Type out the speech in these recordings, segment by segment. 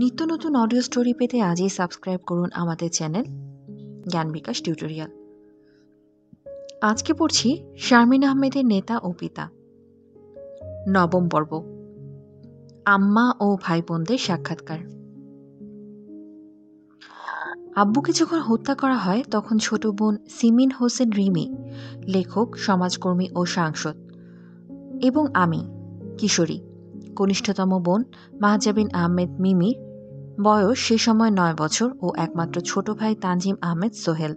নিত্য নতুন audio story পেতে আজই সাবস্ক্রাইব করুন আমাদের চ্যানেল জ্ঞান বিকাশ টিউটোরিয়াল। আজকে পড়ছি শারমিন আহমেদের নেতা ও পিতা, নবম পর্ব, আম্মা ও ভাই বোনদের সাক্ষাৎকার। আব্বুকে যখন হত্যা করা হয় তখন ছোট বোন সিমিন হোসেন রিমি, লেখক, সমাজকর্মী ও সাংসদ, এবং আমি কিশোরী, কনিষ্ঠতম বোন মাহজাবিন আহমেদ মিমি, বয়স সে সময় ৯ বছর, ও একমাত্র ছোট ভাই তানজিম আহমেদ সোহেল,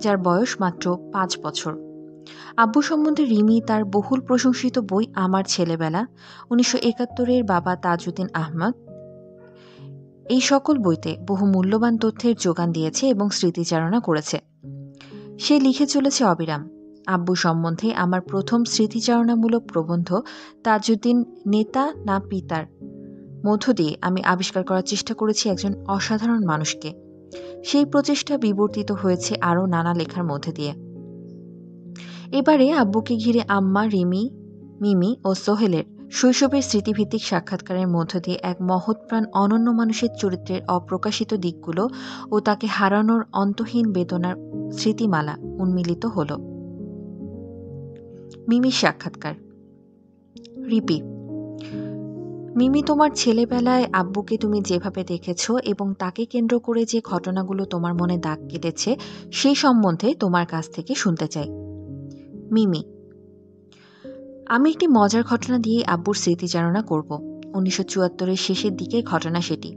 যার বয়স মাত্র ৫ বছর। আব্বু সম্বন্ধে রিমি তার বহুল প্রশংসিত বই আমার ছেলেবেলা, ১৯৭১-এর বাবা তাজউদ্দিন আহমদ, এই সকল বইতে বহু মূল্যবান তথ্যের যোগান দিয়েছে এবং স্মৃতিচারণা করেছে। সে লিখে চলেছে অবিরাম। আব্বু সম্বন্ধে আমার প্রথম স্মৃতিচারণামূলক প্রবন্ধ তাজউদ্দিন নেতা না পিতার মধ্য দিয়ে আমি আবিষ্কার করার চেষ্টা করেছি একজন অসাধারণ মানুষকে। সেই প্রচেষ্টা বিবর্তিত হয়েছে আরও নানা লেখার মধ্যে দিয়ে। এবারে আব্বুকে ঘিরে আম্মা, রিমি, মিমি ও সোহেলের শৈশবের স্মৃতিভিত্তিক সাক্ষাৎকারের মধ্য দিয়ে এক মহৎপ্রাণ অনন্য মানুষের চরিত্রের অপ্রকাশিত দিকগুলো ও তাকে হারানোর অন্তহীন বেদনার স্মৃতিমালা উন্মিলিত হল। মিমির সাক্ষাৎকার। রিপি: মিমি, তোমার ছেলেবেলায় আব্বুকে তুমি যেভাবে দেখেছ এবং তাকে কেন্দ্র করে যে ঘটনাগুলো তোমার মনে দাগ কেটেছে সেই সম্বন্ধে তোমার কাছ থেকে শুনতে চাই। মিমি: আমি একটি মজার ঘটনা দিয়ে আব্বুর স্মৃতিচারণা করব। ১৯৭৪-এর শেষের দিকের ঘটনা সেটি।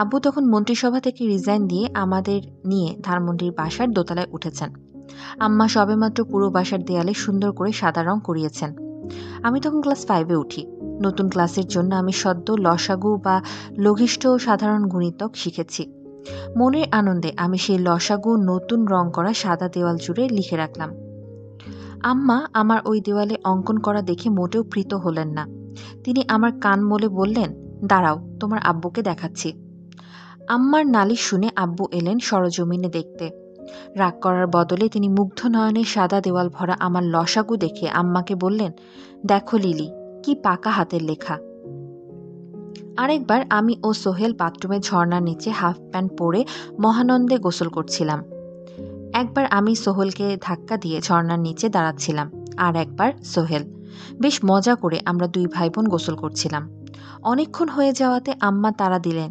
আব্বু তখন মন্ত্রিসভা থেকে রিজাইন দিয়ে আমাদের নিয়ে ধানমন্ডির বাসার দোতলায় উঠেছেন। আম্মা সবেমাত্র পুরো বাসার দেয়ালে সুন্দর করে সাদা রং করিয়েছেন। আমি তখন ক্লাস 5-এ উঠি। নতুন ক্লাসের জন্য আমি সদ্য লসাগু বা লঘিষ্ঠ সাধারণ গুণিতক শিখেছি। মনের আনন্দে আমি সেই লসাগু নতুন রং করা সাদা দেওয়াল জুড়ে লিখে রাখলাম। আম্মা আমার ওই দেওয়ালে অঙ্কন করা দেখে মোটেও প্রীত হলেন না। তিনি আমার কান মলে বললেন, দাঁড়াও, তোমার আব্বুকে দেখাচ্ছি। আম্মার নালিশ শুনে আব্বু এলেন সরজমিনে দেখতে। রাগ করার বদলে তিনি মুগ্ধ নয়নে সাদা দেওয়াল ভরা আমার লসাগু দেখে আম্মাকে বললেন, দেখো লিলি, কি পাকা হাতের লেখা। আরেকবার আমি ও সোহেল বাথরুমে ঝর্ণার নিচে হাফ প্যান্ট পরে মহানন্দে গোসল করছিলাম। একবার আমি সোহেলকে ধাক্কা দিয়ে ঝর্ণার নিচে দাঁড়াচ্ছিলাম, আর একবার সোহেল। বেশ মজা করে আমরা দুই ভাই বোন গোসল করছিলাম। অনেকক্ষণ হয়ে যাওয়াতে আম্মা তাড়া দিলেন,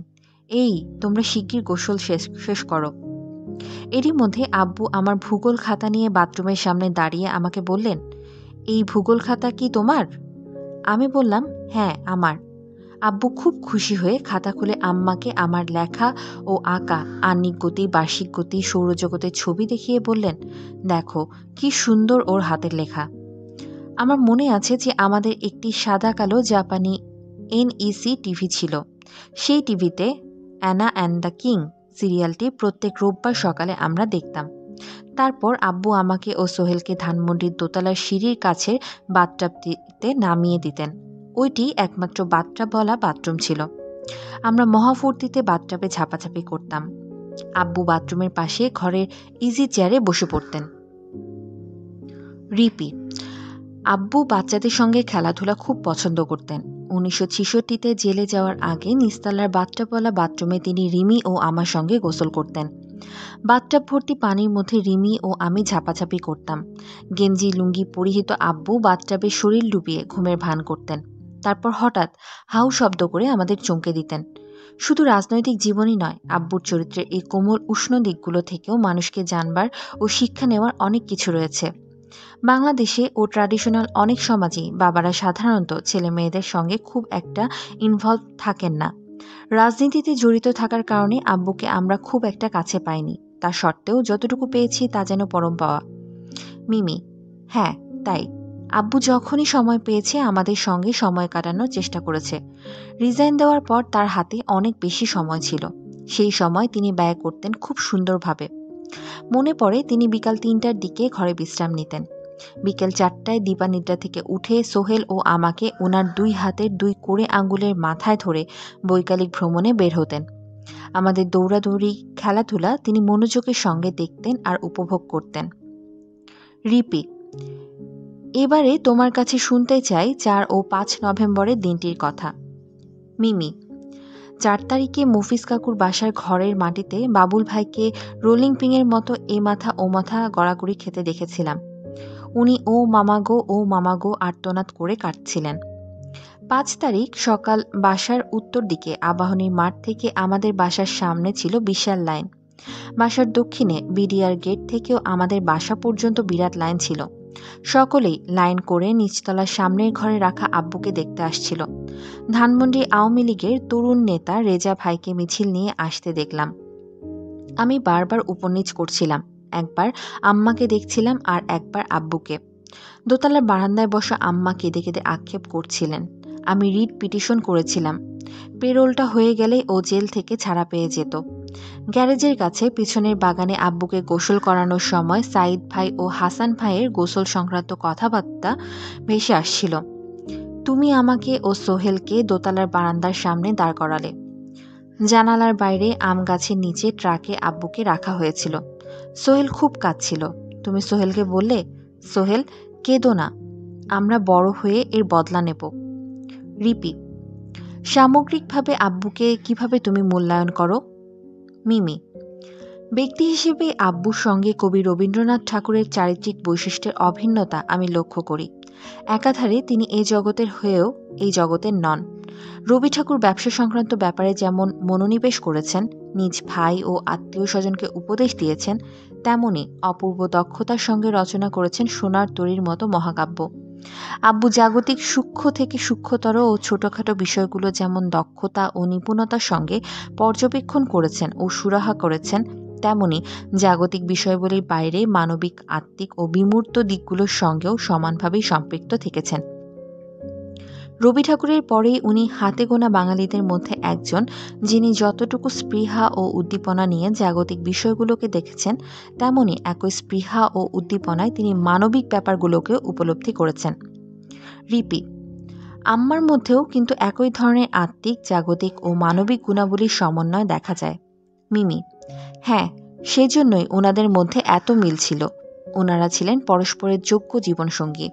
এই তোমরা শিগগির গোসল শেষ করো। এরই মধ্যে আব্বু আমার ভূগোল খাতা নিয়ে বাথরুমের সামনে দাঁড়িয়ে আমাকে বললেন, এই ভূগোল খাতা কি তোমার? আমি বললাম, হ্যাঁ আমার। আব্বু খুব খুশি হয়ে খাতা খুলে আম্মাকে আমার লেখা ও আঁকা আহ্নিক গতি, বার্ষিক গতি, সৌরজগতের ছবি দেখিয়ে বললেন, দেখো কি সুন্দর ওর হাতের লেখা। আমার মনে আছে যে আমাদের একটি সাদা কালো জাপানি NEC টিভি ছিল। সেই টিভিতে অ্যানা অ্যান্ড দ্য কিং সিরিয়ালটি প্রত্যেক রোববার সকালে আমরা দেখতাম। তারপর আব্বু আমাকে ও সোহেলকে ধানমন্ডির দোতলার সিঁড়ির কাছের বাথটাবটিতে নামিয়ে দিতেন। ওইটি একমাত্র বাথটাবওয়ালা বাথরুম ছিল। আমরা মহাফূর্তিতে বাথটাবে ঝাপাঝাপি করতাম। আব্বু বাথরুমের পাশে ঘরের ইজি চেয়ারে বসে পড়তেন। রিপি: আব্বু বাচ্চাদের সঙ্গে খেলাধুলা খুব পছন্দ করতেন। ১৯৬৬-তে জেলে যাওয়ার আগে নিস্তালার বাথটাবওয়ালা বাথরুমে তিনি রিমি ও আমার সঙ্গে গোসল করতেন। বাথটাব ভর্তি পানির মধ্যে রিমি ও আমি ঝাপাঝাপি করতাম। গেঞ্জি লুঙ্গি পরিহিত আব্বু বাথটাবে শরীর ডুবিয়ে ঘুমের ভান করতেন। তারপর হঠাৎ হাউ শব্দ করে আমাদের চমকে দিতেন। শুধু রাজনৈতিক জীবনই নয়, আব্বুর চরিত্রের এই কোমল উষ্ণ দিকগুলো থেকেও মানুষকে জানবার ও শিক্ষা নেওয়ার অনেক কিছু রয়েছে। বাংলাদেশে ও ট্র্যাডিশনাল অনেক সমাজেই বাবারা সাধারণত ছেলে মেয়েদের সঙ্গে খুব একটা ইনভলভ থাকেন না। রাজনীতিতে জড়িত থাকার কারণে আব্বুকে আমরা খুব একটা কাছে পাইনি। তা সত্ত্বেও যতটুকু পেয়েছি তা যেন পরম পাওয়া। মিমি: হ্যাঁ তাই। আব্বু যখনই সময় পেয়েছে আমাদের সঙ্গে সময় কাটানোর চেষ্টা করেছে। রিজাইন দেওয়ার পর তার হাতে অনেক বেশি সময় ছিল। সেই সময় তিনি ব্যয় করতেন খুব সুন্দরভাবে। মনে পড়ে তিনি বিকাল ৩টার দিকে ঘরে বিশ্রাম নিতেন। বিকেল ৪টায় দিবানিদ্রা থেকে উঠে সোহেল ও আমাকে ওনার ২ হাতের ২ কোড়ে আঙুলের মাথায় ধরে বৈকালিক ভ্রমণে বের হতেন। আমাদের দৌড়াদৌড়ি, খেলাধুলা তিনি মনোযোগের সঙ্গে দেখতেন আর উপভোগ করতেন। রিপি: এবারে তোমার কাছে শুনতে চাই ৪ ও ৫ নভেম্বরের দিনটির কথা। মিমি: 4 তারিখে মফিজ কাকুর বাসার ঘরের মাটিতে বাবুল ভাইকে রোলিং পিংয়ের মতো এ মাথা ও মাথা গড়াগড়ি খেতে দেখেছিলাম। উনি ও মামা গো আর্তনাদ করে কাটছিলেন। 5 তারিখ সকাল বাসার উত্তর দিকে আবাহনীর মাঠ থেকে আমাদের বাসার সামনে ছিল বিশাল লাইন। বাসার দক্ষিণে বিডিআর গেট থেকেও আমাদের বাসা পর্যন্ত বিরাট লাইন ছিল। সকলেই লাইন করে নিচতলার সামনের ঘরে রাখা আব্বুকে দেখতে আসছিল। ধানমন্ডি আওয়ামী লীগের তরুণ নেতা রেজা ভাইকে মিছিল নিয়ে আসতে দেখলাম। আমি বারবার উপর-নিচ করছিলাম। একবার আম্মাকে দেখছিলাম আর একবার আব্বুকে। দোতলার বারান্দায় বসা আম্মা কেঁদে কেঁদে আক্ষেপ করছিলেন। আমি রিট পিটিশন করেছিলাম। পেরোলটা হয়ে গেলেই ও জেল থেকে ছাড়া পেয়ে যেত। গ্যারেজের কাছে পিছনের বাগানে আব্বুকে গোসল করানোর সময় সাইদ ভাই ও হাসান ভাইয়ের গোসল সংক্রান্ত কথাবার্তা ভেসে আসছিল। তুমি আমাকে ও সোহেলকে দোতলার বারান্দার সামনে দাঁড় করালে। জানালার বাইরে আম গাছের নিচে ট্রাকে আব্বুকে রাখা হয়েছিল। সোহেল খুব কাঁদছিল। তুমি সোহেলকে বললে, সোহেল কেঁদো না, আমরা বড় হয়ে এর বদলা নেব। রিপি, সামগ্রিকভাবে আব্বুকে কিভাবে তুমি মূল্যায়ন করো? মিমি, ব্যক্তি হিসেবে আব্বুর সঙ্গে কবি রবীন্দ্রনাথ ঠাকুরের চারিত্রিক বৈশিষ্ট্যের অভিন্নতা আমি লক্ষ্য করি। একাধারে তিনি এই জগতের হয়েও এই জগতের নন। রবি ঠাকুর ব্যবসা সংক্রান্ত ব্যাপারে যেমন মনোনিবেশ করেছেন, নিজ ভাই ও আত্মীয় স্বজনকে উপদেশ দিয়েছেন, তেমনি অপূর্ব দক্ষতার সঙ্গে রচনা করেছেন সোনার তরীর মতো মহাকাব্য। আব্বু জাগতিক সূক্ষ্ম থেকে সূক্ষ্মতর ও ছোটখাটো বিষয়গুলো যেমন দক্ষতা ও নিপুণতার সঙ্গে পর্যবেক্ষণ করেছেন ও সুরাহা করেছেন, তেমনি জাগতিক বিষয়গুলির বাইরে মানবিক, আত্মিক ও বিমূর্ত দিকগুলোর সঙ্গেও সমানভাবেই সম্পৃক্ত থেকেছেন। রবি ঠাকুরের পরেই উনি হাতে গোনা বাঙালিদের মধ্যে একজন, যিনি যতটুকু স্পৃহা ও উদ্দীপনা নিয়ে জাগতিক বিষয়গুলোকে দেখেছেন, তেমনি একই স্পৃহা ও উদ্দীপনায় তিনি মানবিক ব্যাপারগুলোকে উপলব্ধি করেছেন। রিপি, আম্মার মধ্যেও কিন্তু একই ধরনের আত্মিক, জাগতিক ও মানবিক গুণাবলীর সমন্বয় দেখা যায়। মিমি, হ্যাঁ, সেজন্যই ওনাদের মধ্যে এত মিল ছিল। ওনারা ছিলেন পরস্পরের যোগ্য জীবনসঙ্গী।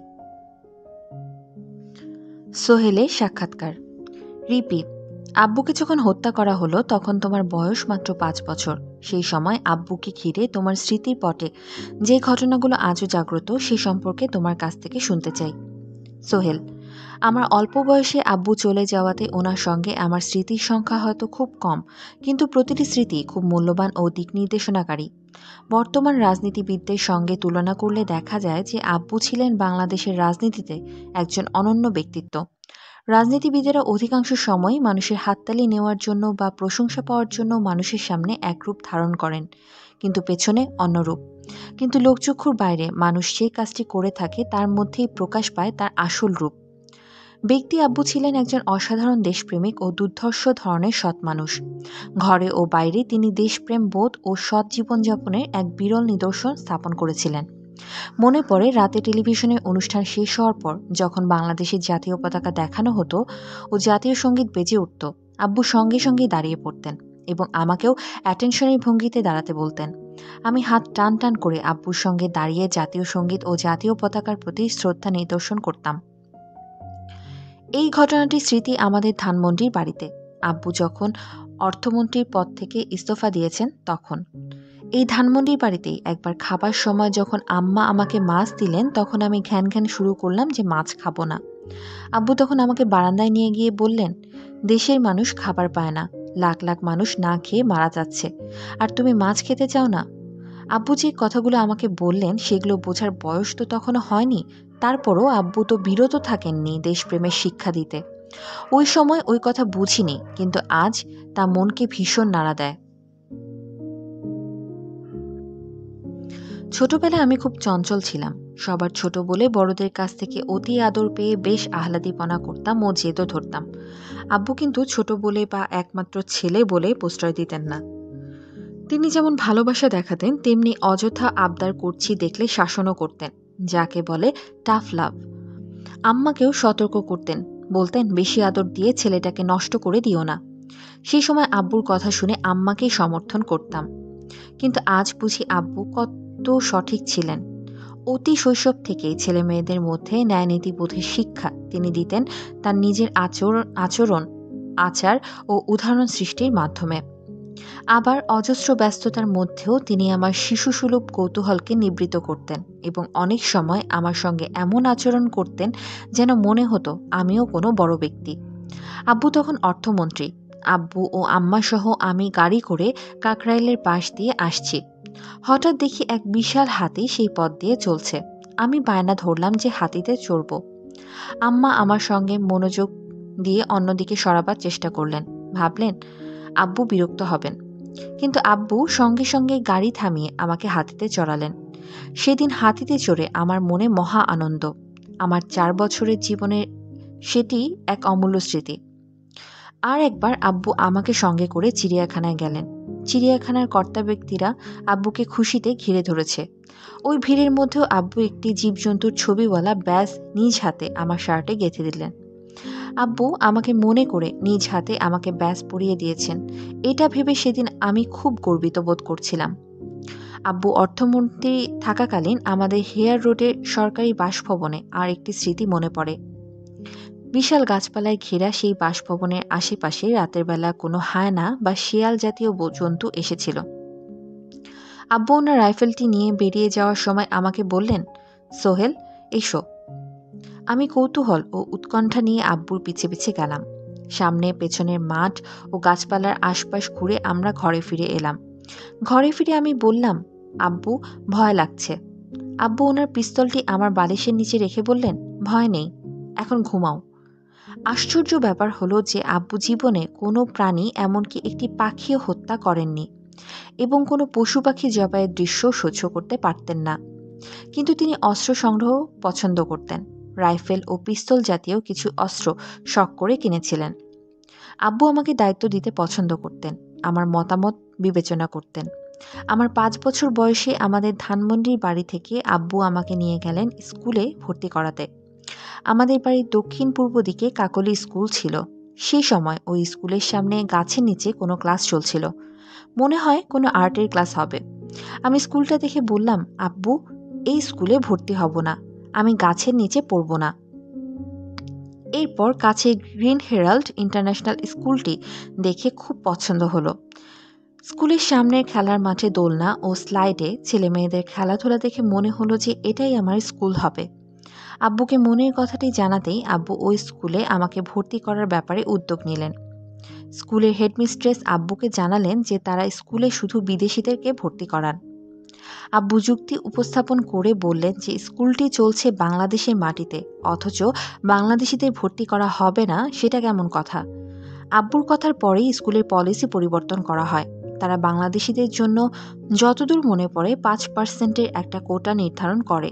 সোহেলের সাক্ষাৎকার। রিপি, আব্বুকে যখন হত্যা করা হলো তখন তোমার বয়স মাত্র 5 বছর। সেই সময় আব্বুকে ঘিরে তোমার স্মৃতির পটে যে ঘটনাগুলো আজও জাগ্রত, সে সম্পর্কে তোমার কাছ থেকে শুনতে চাই। সোহেল, আমার অল্প বয়সে আব্বু চলে যাওয়াতে ওনার সঙ্গে আমার স্মৃতির সংখ্যা হয়তো খুব কম, কিন্তু প্রতিটি স্মৃতি খুব মূল্যবান ও দিক নির্দেশনাকারী। বর্তমান রাজনীতিবিদদের সঙ্গে তুলনা করলে দেখা যায় যে আব্বু ছিলেন বাংলাদেশের রাজনীতিতে একজন অনন্য ব্যক্তিত্ব। রাজনীতিবিদেরা অধিকাংশ সময় মানুষের হাততালি নেওয়ার জন্য বা প্রশংসা পাওয়ার জন্য মানুষের সামনে এক রূপ ধারণ করেন, কিন্তু পেছনে অন্য রূপ। কিন্তু লোকচক্ষুর বাইরে মানুষ সেই কাজটি করে থাকে, তার মধ্যেই প্রকাশ পায় তার আসল রূপ। ব্যক্তি আব্বু ছিলেন একজন অসাধারণ দেশপ্রেমিক ও দুর্ধর্ষ ধরনের সৎ মানুষ। ঘরে ও বাইরে তিনি দেশপ্রেম বোধ ও সৎ জীবনযাপনের এক বিরল নিদর্শন স্থাপন করেছিলেন। মনে পড়ে রাতে টেলিভিশনের অনুষ্ঠান শেষ হওয়ার পর যখন বাংলাদেশের জাতীয় পতাকা দেখানো হতো ও জাতীয় সঙ্গীত বেজে উঠত, আব্বু সঙ্গে সঙ্গেই দাঁড়িয়ে পড়তেন এবং আমাকেও অ্যাটেনশনের ভঙ্গিতে দাঁড়াতে বলতেন। আমি হাত টান টান করে আব্বুর সঙ্গে দাঁড়িয়ে জাতীয় সঙ্গীত ও জাতীয় পতাকার প্রতি শ্রদ্ধা নিদর্শন করতাম। এই ঘটনাটির স্মৃতি আমাদের ধানমন্ডির বাড়িতে। আব্বু যখন অর্থমন্ত্রীর পদ থেকে ইস্তফা দিয়েছেন তখন এই ধানমন্ডির বাড়িতেই একবার খাবার সময় যখন আম্মা আমাকে মাছ দিলেন, তখন আমি ঘ্যান ঘ্যান শুরু করলাম যে মাছ খাবো না। আব্বু তখন আমাকে বারান্দায় নিয়ে গিয়ে বললেন, দেশের মানুষ খাবার পায় না, লাখ লাখ মানুষ না খেয়ে মারা যাচ্ছে, আর তুমি মাছ খেতে চাও না। আব্বু যে কথাগুলো আমাকে বললেন সেগুলো বোঝার বয়স তো তখনও হয়নি, তারপরও আব্বু তো বিরত থাকেননি দেশপ্রেমের শিক্ষা দিতে। ওই সময় ওই কথা বুঝিনি, কিন্তু আজ তা মনকে ভীষণ নাড়া দেয়। ছোটবেলায় আমি খুব চঞ্চল ছিলাম। সবার ছোট বলে বড়দের কাছ থেকে অতি আদর পেয়ে বেশ আহ্লাদীপনা করতাম ও জেদও ধরতাম। আব্বু কিন্তু ছোট বলে বা একমাত্র ছেলে বলে প্রশ্রয় দিতেন না। তিনি যেমন ভালোবাসা দেখাতেন, তেমনি অযথা আবদার করছি দেখলে শাসনও করতেন, যাকে বলে টাফ লাভ। আম্মাকেও সতর্ক করতেন, বলতেন বেশি আদর দিয়ে ছেলেটাকে নষ্ট করে দিও না। সেই সময় আব্বুর কথা শুনে আম্মাকেই সমর্থন করতাম। কিন্তু আজ বুঝি আব্বু কত সঠিক ছিলেন। অতি শৈশব থেকেই ছেলে মেয়েদের মধ্যে ন্যায়নীতিবোধের শিক্ষা তিনি দিতেন তার নিজের আচরণ আচার ও উদাহরণ সৃষ্টির মাধ্যমে। আবার অজস্র ব্যস্ততার মধ্যেও তিনি আমার শিশুসুলভ কৌতূহলকে নিবৃত করতেন এবং অনেক সময় আমার সঙ্গে এমন আচরণ করতেন যেন মনে হতো আমিও কোনো বড় ব্যক্তি। আব্বু তখন অর্থমন্ত্রী। আব্বু ও আম্মা সহ আমি গাড়ি করে কাকরাইলের পাশ দিয়ে আসছি। হঠাৎ দেখি এক বিশাল হাতি সেই পথ দিয়ে চলছে। আমি বায়না ধরলাম যে হাতিতে চড়ব। আম্মা আমার সঙ্গে মনোযোগ দিয়ে অন্যদিকে সরাবার চেষ্টা করলেন। ভাবলেন আব্বু বিরক্ত হবেন, কিন্তু আব্বু সঙ্গে সঙ্গে গাড়ি থামিয়ে আমাকে হাতিতে চড়ালেন। সেদিন হাতিতে চড়ে আমার মনে মহা আনন্দ। আমার 4 বছরের জীবনের সেটি এক অমূল্য স্মৃতি। আর একবার আব্বু আমাকে সঙ্গে করে চিড়িয়াখানায় গেলেন। চিড়িয়াখানার কর্তা ব্যক্তিরা আব্বুকে খুশিতে ঘিরে ধরেছে। ওই ভিড়ের মধ্যেও আব্বু একটি জীবজন্তুর ছবিওয়ালা ব্যাজ নিজ হাতে আমার শার্টে গেঁথে দিলেন। আব্বু আমাকে মনে করে নিজ হাতে আমাকে ব্যাজ পরিয়ে দিয়েছেন। এটা ভেবে সেদিন আমি খুব গর্বিত বোধ করছিলাম। আব্বু অর্থমন্ত্রী থাকাকালীন আমাদের হেয়ার রোডের সরকারি বাসভবনে আর একটি স্মৃতি মনে পড়ে। বিশাল গাছপালায় ঘেরা সেই বাসভবনের আশেপাশে রাতের বেলা কোনো হায়না বা শিয়াল জাতীয় জন্তু এসেছিল। আব্বু ওনার রাইফেলটি নিয়ে বেরিয়ে যাওয়ার সময় আমাকে বললেন, সোহেল এসো। আমি কৌতূহল ও উৎকণ্ঠা নিয়ে আব্বুর পিছে পিছে গেলাম। সামনে পেছনের মাঠ ও গাছপালার আশপাশ ঘুরে আমরা ঘরে ফিরে এলাম। ঘরে ফিরে আমি বললাম, আব্বু ভয় লাগছে। আব্বু ওনার পিস্তলটি আমার বালিশের নিচে রেখে বললেন, ভয় নেই, এখন ঘুমাও। আশ্চর্য ব্যাপার হলো যে আব্বু জীবনে কোনো প্রাণী এমনকি একটি পাখিও হত্যা করেননি এবং কোনো পশু পাখি জবাইয়ের দৃশ্য সহ্য করতে পারতেন না। কিন্তু তিনি অস্ত্র সংগ্রহ পছন্দ করতেন। রাইফেল ও পিস্তল জাতীয় কিছু অস্ত্র শখ করে কিনেছিলেন। আব্বু আমাকে দায়িত্ব দিতে পছন্দ করতেন, আমার মতামত বিবেচনা করতেন। আমার 5 বছর বয়সে আমাদের ধানমন্ডির বাড়ি থেকে আব্বু আমাকে নিয়ে গেলেন স্কুলে ভর্তি করাতে। আমাদের বাড়ির দক্ষিণ পূর্ব দিকে কাকলি স্কুল ছিল। সেই সময় ওই স্কুলের সামনে গাছের নিচে কোনো ক্লাস চলছিল। মনে হয় কোনো আর্টের ক্লাস হবে। আমি স্কুলটা দেখে বললাম, আব্বু এই স্কুলে ভর্তি হব না, আমি গাছের নিচে পড়ব না। এরপর কাছে গ্রিন হেরাল্ড ইন্টারন্যাশনাল স্কুলটি দেখে খুব পছন্দ হলো। স্কুলের সামনের খেলার মাঠে দোলনা ও স্লাইডে ছেলে মেয়েদের খেলাধুলা দেখে মনে হলো যে এটাই আমার স্কুল হবে। আব্বুকে মনের কথাটি জানাতেই আব্বু ওই স্কুলে আমাকে ভর্তি করার ব্যাপারে উদ্যোগ নিলেন। স্কুলের হেডমিস্ট্রেস আব্বুকে জানালেন যে তারা স্কুলে শুধু বিদেশিদেরকে ভর্তি করান। আব্বু যুক্তি উপস্থাপন করে বললেন যে স্কুলটি চলছে বাংলাদেশের মাটিতে, অথচ বাংলাদেশিদের ভর্তি করা হবে না, সেটা কেমন কথা? আব্বুর কথার পরেই স্কুলের পলিসি পরিবর্তন করা হয়। তারা বাংলাদেশিদের জন্য যতদূর মনে পড়ে 5% একটা কোটা নির্ধারণ করে।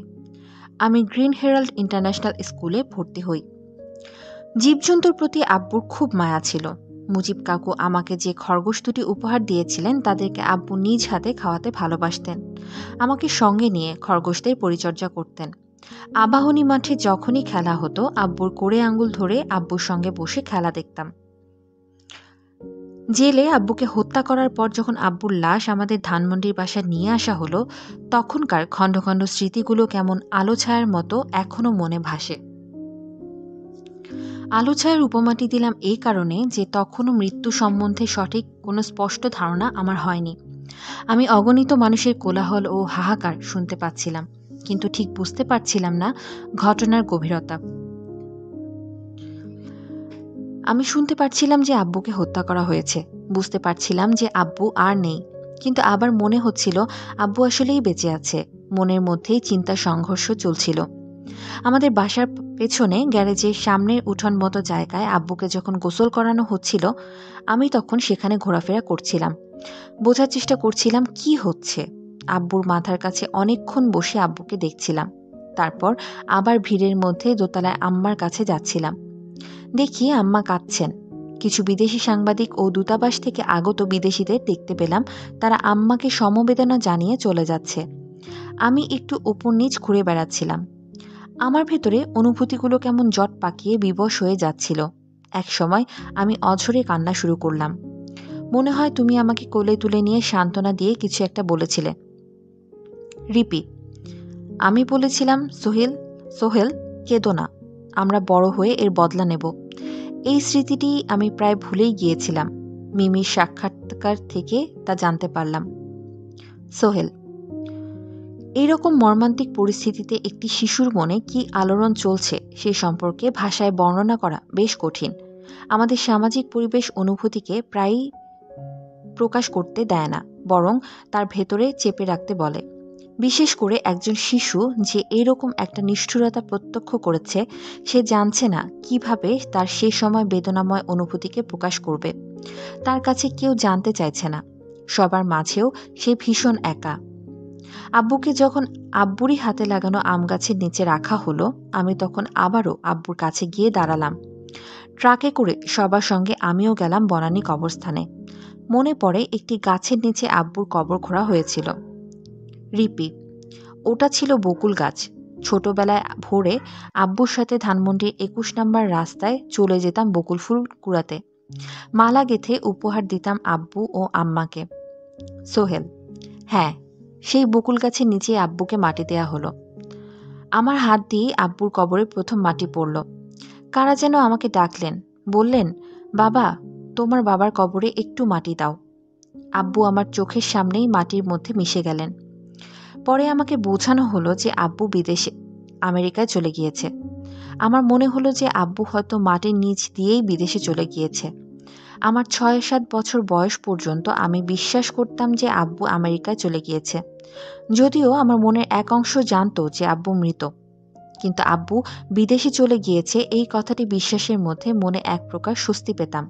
আমি গ্রিন হেরাল্ড ইন্টারন্যাশনাল স্কুলে ভর্তি হই। জীবজন্তুর প্রতি আব্বুর খুব মায়া ছিল। মুজিব কাকু আমাকে যে খরগোশ দুটি উপহার দিয়েছিলেন তাদেরকে আব্বু নিজ হাতে খাওয়াতে ভালোবাসতেন। আমাকে সঙ্গে নিয়ে খরগোশদের পরিচর্যা করতেন। আবাহনী মাঠে যখনই খেলা হতো আব্বুর কোড়ে আঙ্গুল ধরে আব্বুর সঙ্গে বসে খেলা দেখতাম। জেলে আব্বুকে হত্যা করার পর যখন আব্বুর লাশ আমাদের ধানমন্ডির বাসায় নিয়ে আসা হলো, তখনকার খণ্ড খণ্ড স্মৃতিগুলো কেমন আলো ছায়ার মতো এখনো মনে ভাসে। আলো ছায়ার উপমাটি দিলাম এই কারণে যে তখনও মৃত্যু সম্বন্ধে সঠিক কোনো স্পষ্ট ধারণা আমার হয়নি। আমি অগণিত মানুষের কোলাহল ও হাহাকার শুনতে পাচ্ছিলাম, কিন্তু ঠিক বুঝতে পারছিলাম না ঘটনার গভীরতা। আমি শুনতে পারছিলাম যে আব্বুকে হত্যা করা হয়েছে, বুঝতে পারছিলাম যে আব্বু আর নেই, কিন্তু আবার মনে হচ্ছিল আব্বু আসলেই বেঁচে আছে। মনের মধ্যেই চিন্তা সংঘর্ষ চলছিল। আমাদের বাসার পেছনে গ্যারেজের সামনের উঠোন মতো জায়গায় আব্বুকে যখন গোসল করানো হচ্ছিল, আমি তখন সেখানে ঘোরাফেরা করছিলাম। বোঝার চেষ্টা করছিলাম কি হচ্ছে। আব্বুর মাথার কাছে অনেকক্ষণ বসে আব্বুকে দেখছিলাম। তারপর আবার ভিড়ের মধ্যে দোতলায় আম্মার কাছে যাচ্ছিলাম। দেখি আম্মা কাঁদছেন। কিছু বিদেশি সাংবাদিক ও দূতাবাস থেকে আগত বিদেশিদের দেখতে পেলাম, তারা আম্মাকে সমবেদনা জানিয়ে চলে যাচ্ছে। আমি একটু ওপর নিচ ঘুরে বেড়াচ্ছিলাম। আমার ভেতরে অনুভূতিগুলো কেমন জট পাকিয়ে বিবশ হয়ে যাচ্ছিল। এক সময় আমি অঝরে কান্না শুরু করলাম। মনে হয় তুমি আমাকে কোলে তুলে নিয়ে সান্ত্বনা দিয়ে কিছু একটা বলেছিলে। রিপিট। আমি বলেছিলাম, সোহেল সোহেল কেঁদো না, আমরা বড় হয়ে এর বদলা নেব। এই স্মৃতিটি আমি প্রায় ভুলেই গিয়েছিলাম। মিমির সাক্ষাৎকার থেকে তা জানতে পারলাম। সোহেল: এইরকম মর্মান্তিক পরিস্থিতিতে একটি শিশুর মনে কি আলোড়ন চলছে সে সম্পর্কে ভাষায় বর্ণনা করা বেশ কঠিন। আমাদের সামাজিক পরিবেশ অনুভূতিকে প্রায়ই প্রকাশ করতে দেয় না, বরং তার ভেতরে চেপে রাখতে বলে। বিশেষ করে একজন শিশু যে এরকম একটা নিষ্ঠুরতা প্রত্যক্ষ করেছে, সে জানছে না কিভাবে তার সে সময় বেদনাময় অনুভূতিকে প্রকাশ করবে। তার কাছে কেউ জানতে চাইছে না। সবার মাঝেও সে ভীষণ একা। আব্বুকে যখন আব্বুরই হাতে লাগানো আম গাছের নিচে রাখা হলো, আমি তখন আবারও আব্বুর কাছে গিয়ে দাঁড়ালাম। ট্রাকে করে সবার সঙ্গে আমিও গেলাম বনানী কবরস্থানে। মনে পড়ে একটি গাছের নিচে আব্বুর কবর খোঁড়া হয়েছিল। রিপি: ওটা ছিল বকুল গাছ। ছোটবেলায় ভোরে আব্বুর সাথে ধানমন্ডির ২১ নম্বর রাস্তায় চলে যেতাম বকুল ফুল কুড়াতে। মালা গেঁথে উপহার দিতাম আব্বু ও আম্মাকে। সোহেল: হ্যাঁ, সেই বকুল গাছের নিচে আব্বুকে মাটি দেয়া হলো। আমার হাত দিয়ে আব্বুর কবরে প্রথম মাটি পড়ল। কারা যেন আমাকে ডাকলেন, বললেন, বাবা, তোমার বাবার কবরে একটু মাটি দাও। আব্বু আমার চোখের সামনেই মাটির মধ্যে মিশে গেলেন। পরে আমাকে বোঝানো হলো যে আব্বু বিদেশে আমেরিকায় চলে গিয়েছে। আমার মনে হলো যে আব্বু হয়তো মাটির নিচ দিয়েই বিদেশে চলে গিয়েছে। আমার ৬-৭ বছর বয়স পর্যন্ত আমি বিশ্বাস করতাম যে আব্বু আমেরিকায় চলে গিয়েছে, যদিও আমার মনের এক অংশ জানতো যে আব্বু মৃত। কিন্তু আব্বু বিদেশে চলে গিয়েছে এই কথাটি বিশ্বাসের মধ্যে মনে এক প্রকার স্বস্তি পেতাম।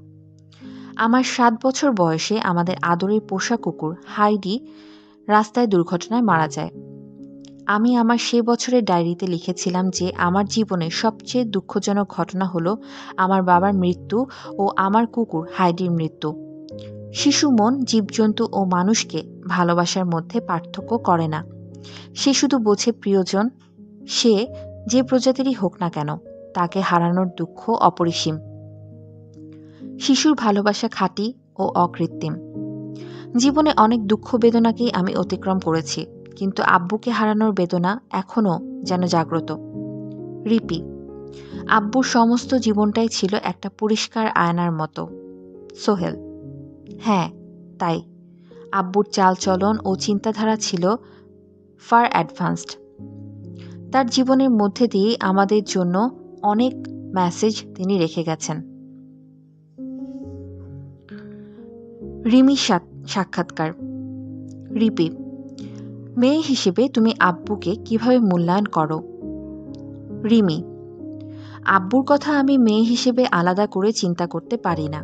আমার ৭ বছর বয়সে আমাদের আদরের পোষা কুকুর হাইডি রাস্তায় দুর্ঘটনায় মারা যায়। আমি আমার সে বছরের ডায়েরিতে লিখেছিলাম যে আমার জীবনের সবচেয়ে দুঃখজনক ঘটনা হলো আমার বাবার মৃত্যু ও আমার কুকুর হাইডির মৃত্যু। শিশু মন জীবজন্তু ও মানুষকে ভালোবাসার মধ্যে পার্থক্য করে না। সে শুধু বোঝে প্রিয়জন, সে যে প্রজাতিরই হোক না কেন, তাকে হারানোর দুঃখ অপরিসীম। শিশুর ভালোবাসা খাঁটি ও অকৃত্রিম। জীবনে অনেক দুঃখ বেদনাকেই আমি অতিক্রম করেছি, কিন্তু আব্বুকে হারানোর বেদনা এখনও যেন জাগ্রত। রিপি: আব্বুর সমস্ত জীবনটাই ছিল একটা পরিষ্কার আয়নার মতো। সোহেল: হ্যাঁ, তাই। আব্বুর চালচলন ও চিন্তাধারা ছিল ফার অ্যাডভান্সড। তার জীবনের মধ্যে দিয়ে আমাদের জন্য অনেক মেসেজ তিনি রেখে গেছেন। রিমি সাক্ষাৎকার। রিপি: মেয়ে হিসেবে তুমি আব্বুকে কিভাবে মূল্যায়ন করো? রিমি: আব্বুর কথা আমি মেয়ে হিসেবে আলাদা করে চিন্তা করতে পারি না।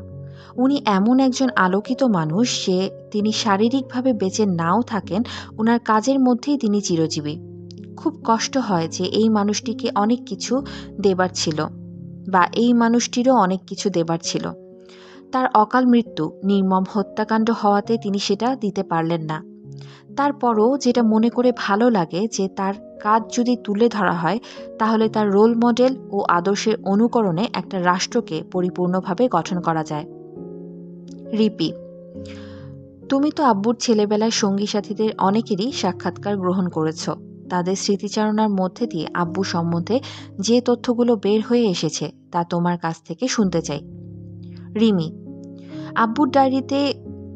উনি এমন একজন আলোকিত মানুষ যে তিনি শারীরিকভাবে বেঁচে নাও থাকেন, ওনার কাজের মধ্যেই তিনি চিরজীবী। খুব কষ্ট হয় যে এই মানুষটিকে অনেক কিছু দেবার ছিল, বা এই মানুষটিরও অনেক কিছু দেবার ছিল। তার অকাল মৃত্যু নির্মম হত্যাকাণ্ড হওয়াতে তিনি সেটা দিতে পারলেন না। তারপরও যেটা মনে করে ভালো লাগে যে তার কাজ যদি তুলে ধরা হয়, তাহলে তার রোল মডেল ও আদর্শের অনুকরণে একটা রাষ্ট্রকে পরিপূর্ণভাবে গঠন করা যায়। রিপি: তুমি তো আব্বুর ছেলেবেলায় সঙ্গী সাথীদের অনেকেরই সাক্ষাৎকার গ্রহণ করেছ। তাদের স্মৃতিচারণার মধ্যে দিয়ে আব্বু সম্বন্ধে যে তথ্যগুলো বের হয়ে এসেছে তা তোমার কাছ থেকে শুনতে চাই। রিমি: আব্বুর ডায়েরিতে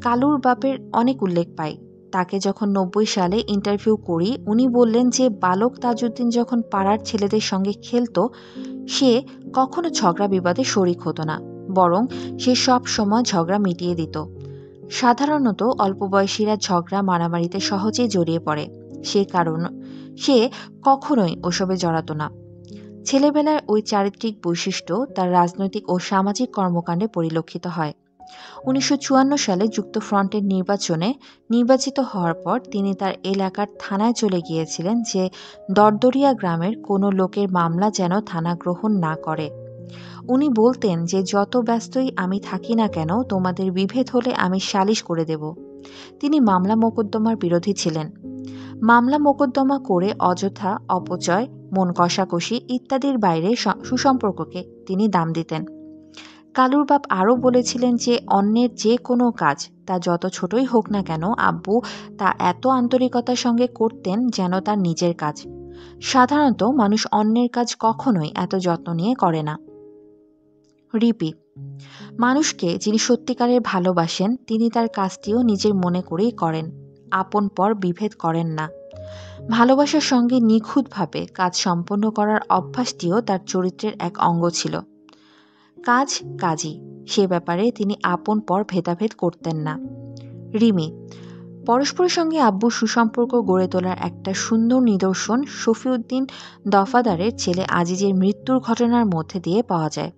কালুর বাপের অনেক উল্লেখ পাই। তাকে যখন ৯০ সালে ইন্টারভিউ করি, উনি বললেন যে বালক তাজউদ্দিন যখন পাড়ার ছেলেদের সঙ্গে খেলতো, সে কখনো ঝগড়া বিবাদে শরিক হতো না, বরং সে সব সময় ঝগড়া মিটিয়ে দিত। সাধারণত অল্প বয়সীরা ঝগড়া মারামারিতে সহজেই জড়িয়ে পড়ে, সে কারণ সে কখনোই ওসবে জড়াতো না। ছেলেবেলার ওই চারিত্রিক বৈশিষ্ট্য তার রাজনৈতিক ও সামাজিক কর্মকাণ্ডে পরিলক্ষিত হয়। ১৯৫৪ সালে যুক্তফ্রন্টের নির্বাচনে নির্বাচিত হওয়ার পর তিনি তার এলাকার থানায় চলে গিয়েছিলেন যে দরদরিয়া গ্রামের কোনো লোকের মামলা যেন থানা গ্রহণ না করে। উনি বলতেন যে যত ব্যস্তই আমি থাকি না কেন, তোমাদের বিভেদ হলে আমি সালিশ করে দেব। তিনি মামলা মোকদ্দমার বিরোধী ছিলেন। মামলা মোকদ্দমা করে অযথা অপচয়, মন কষাকষি ইত্যাদির বাইরে সুসম্পর্ককে তিনি দাম দিতেন। কালুর বাপ আরও বলেছিলেন যে অন্যের যে কোনো কাজ, তা যত ছোটই হোক না কেন, আব্বু তা এত আন্তরিকতার সঙ্গে করতেন যেন তার নিজের কাজ। সাধারণত মানুষ অন্যের কাজ কখনোই এত যত্ন নিয়ে করে না। রিপি: মানুষকে যিনি সত্যিকারের ভালোবাসেন তিনি তার কাজটিও নিজের মনে করেই করেন, আপন পর বিভেদ করেন না। ভালোবাসার সঙ্গে নিখুঁতভাবে কাজ সম্পন্ন করার অভ্যাসটিও তার চরিত্রের এক অঙ্গ ছিল। কাজ কাজই, সে ব্যাপারে তিনি আপন পর ভেদাভেদ করতেন না। রিমি: পরস্পরের সঙ্গে আব্বুর সুসম্পর্ক গড়ে তোলার একটা সুন্দর নিদর্শন শফিউদ্দিন দফাদারের ছেলে আজিজের মৃত্যুর ঘটনার মধ্যে দিয়ে পাওয়া যায়।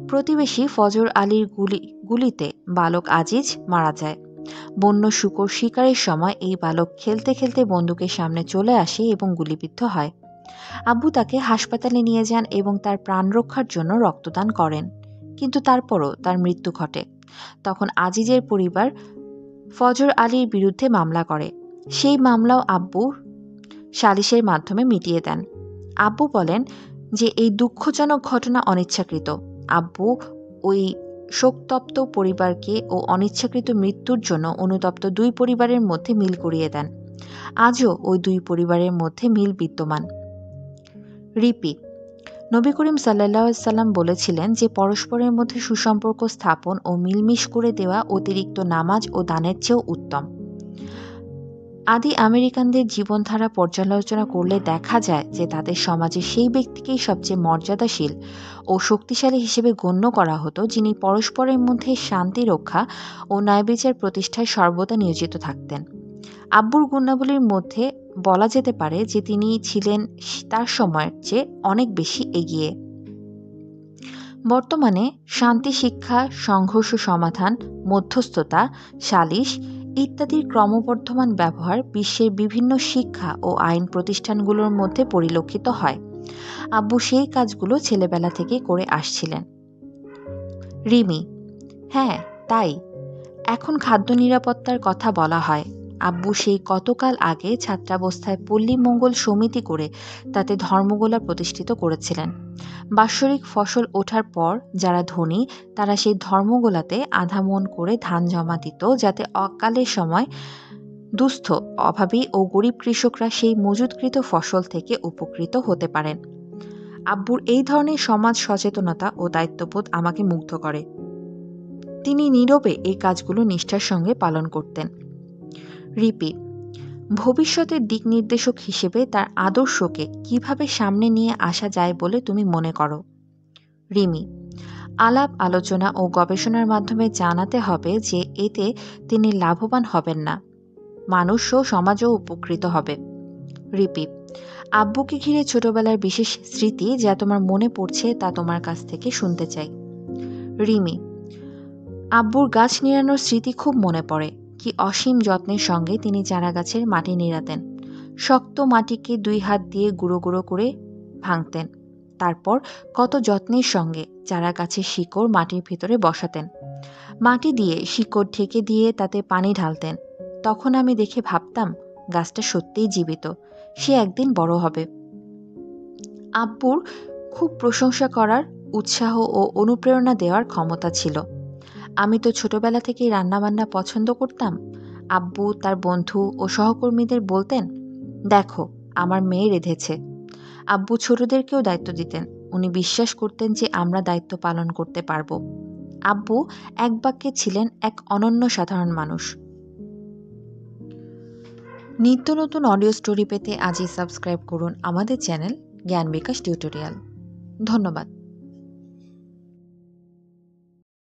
প্রতিবেশী ফজর আলীর গুলিতে বালক আজিজ মারা যায়। বন্য শূকর শিকারের সময় এই বালক খেলতে খেলতে বন্দুকের সামনে চলে আসে এবং গুলিবিদ্ধ হয়। আব্বু তাকে হাসপাতালে নিয়ে যান এবং তার প্রাণ রক্ষার জন্য রক্তদান করেন, কিন্তু তারপরও তার মৃত্যু ঘটে। তখন আজিজের পরিবার ফজর আলীর বিরুদ্ধে মামলা করে। সেই মামলাও আব্বু সালিশের মাধ্যমে মিটিয়ে দেন। আব্বু বলেন যে এই দুঃখজনক ঘটনা অনিচ্ছাকৃত। আব্বু ওই শোকতপ্ত পরিবারকে ও অনিচ্ছাকৃত মৃত্যুর জন্য অনুতপ্ত দুই পরিবারের মধ্যে মিল করিয়ে দেন। আজও ওই দুই পরিবারের মধ্যে মিল বিদ্যমান। রিপি: নবী করিম সাল্লাল্লাহু আলাইহি সাল্লাম বলেছিলেন যে পরস্পরের মধ্যে সুসম্পর্ক স্থাপন ও মিলমিশ করে দেওয়া অতিরিক্ত নামাজ ও দানের চেয়েও উত্তম। আদি আমেরিকানদের জীবনধারা পর্যালোচনা করলে দেখা যায় যে তাদের সমাজে সেই ব্যক্তিকেই সবচেয়ে মর্যাদাশীল ও শক্তিশালী হিসেবে গণ্য করা হতো যিনি পরস্পরের মধ্যে শান্তি রক্ষা ও ন্যায়বিচার প্রতিষ্ঠায় সর্বদা নিয়োজিত থাকতেন। আব্বুর গুণাবলীর মধ্যে বলা যেতে পারে যে তিনি ছিলেন তার সময়ের চেয়ে অনেক বেশি এগিয়ে। বর্তমানে শান্তি শিক্ষা, সংঘর্ষ সমাধান, মধ্যস্থতা, সালিশ ইত্যাদির ক্রমবর্ধমান ব্যবহার বিশ্বের বিভিন্ন শিক্ষা ও আইন প্রতিষ্ঠানগুলোর মধ্যে পরিলক্ষিত হয়। আব্বু সেই কাজগুলো ছেলেবেলা থেকে করে আসছিলেন। রিমি: হ্যাঁ, তাই। এখন খাদ্য নিরাপত্তার কথা বলা হয়। আব্বু সেই কতকাল আগে ছাত্রাবস্থায় পল্লী মঙ্গল সমিতি করে তাতে ধর্মগোলা প্রতিষ্ঠিত করেছিলেন। বাৎসরিক ফসল ওঠার পর যারা ধনী তারা সেই ধর্মগোলাতে আধা মণ করে ধান জমা দিত, যাতে অকালের সময় দুস্থ, অভাবী ও গরিব কৃষকরা সেই মজুতকৃত ফসল থেকে উপকৃত হতে পারেন। আব্বুর এই ধরনের সমাজ সচেতনতা ও দায়িত্ববোধ আমাকে মুগ্ধ করে। তিনি নীরবে এই কাজগুলো নিষ্ঠার সঙ্গে পালন করতেন। রিপি: ভবিষ্যতের দিক নির্দেশক হিসেবে তার আদর্শকে কিভাবে সামনে নিয়ে আসা যায় বলে তুমি মনে করো? রিমি: আলাপ আলোচনা ও গবেষণার মাধ্যমে জানাতে হবে যে এতে তিনি লাভবান হবেন না, মানুষ ও সমাজও উপকৃত হবে। রিপি: আব্বুকে ঘিরে ছোটবেলার বিশেষ স্মৃতি যা তোমার মনে পড়ছে তা তোমার কাছ থেকে শুনতে চাই। রিমি: আব্বুর গাছ নিড়ানোর স্মৃতি খুব মনে পড়ে। কি অসীম যত্নের সঙ্গে তিনি চারা গাছের মাটি নিড়াতেন। শক্ত মাটিকে 2 হাত দিয়ে গুঁড়ো গুঁড়ো করে ভাঙতেন। তারপর কত যত্নের সঙ্গে চারা গাছের শিকড় মাটির ভিতরে বসাতেন। মাটি দিয়ে শিকড় ঢেকে দিয়ে তাতে পানি ঢালতেন। তখন আমি দেখে ভাবতাম গাছটা সত্যিই জীবিত, সে একদিন বড় হবে। আব্বুর খুব প্রশংসা করার, উৎসাহ ও অনুপ্রেরণা দেওয়ার ক্ষমতা ছিল। আমি তো ছোটবেলা থেকেই রান্নাবান্না পছন্দ করতাম। আব্বু তার বন্ধু ও সহকর্মীদের বলতেন, দেখো আমার মেয়ে রেঁধেছে। আব্বু ছোটদেরকেও দায়িত্ব দিতেন। উনি বিশ্বাস করতেন যে আমরা দায়িত্ব পালন করতে পারব। আব্বু এক বাক্যে ছিলেন এক অনন্য সাধারণ মানুষ। নিত্য নতুন অডিও স্টোরি পেতে আজই সাবস্ক্রাইব করুন আমাদের চ্যানেল জ্ঞান বিকাশ টিউটোরিয়াল। ধন্যবাদ।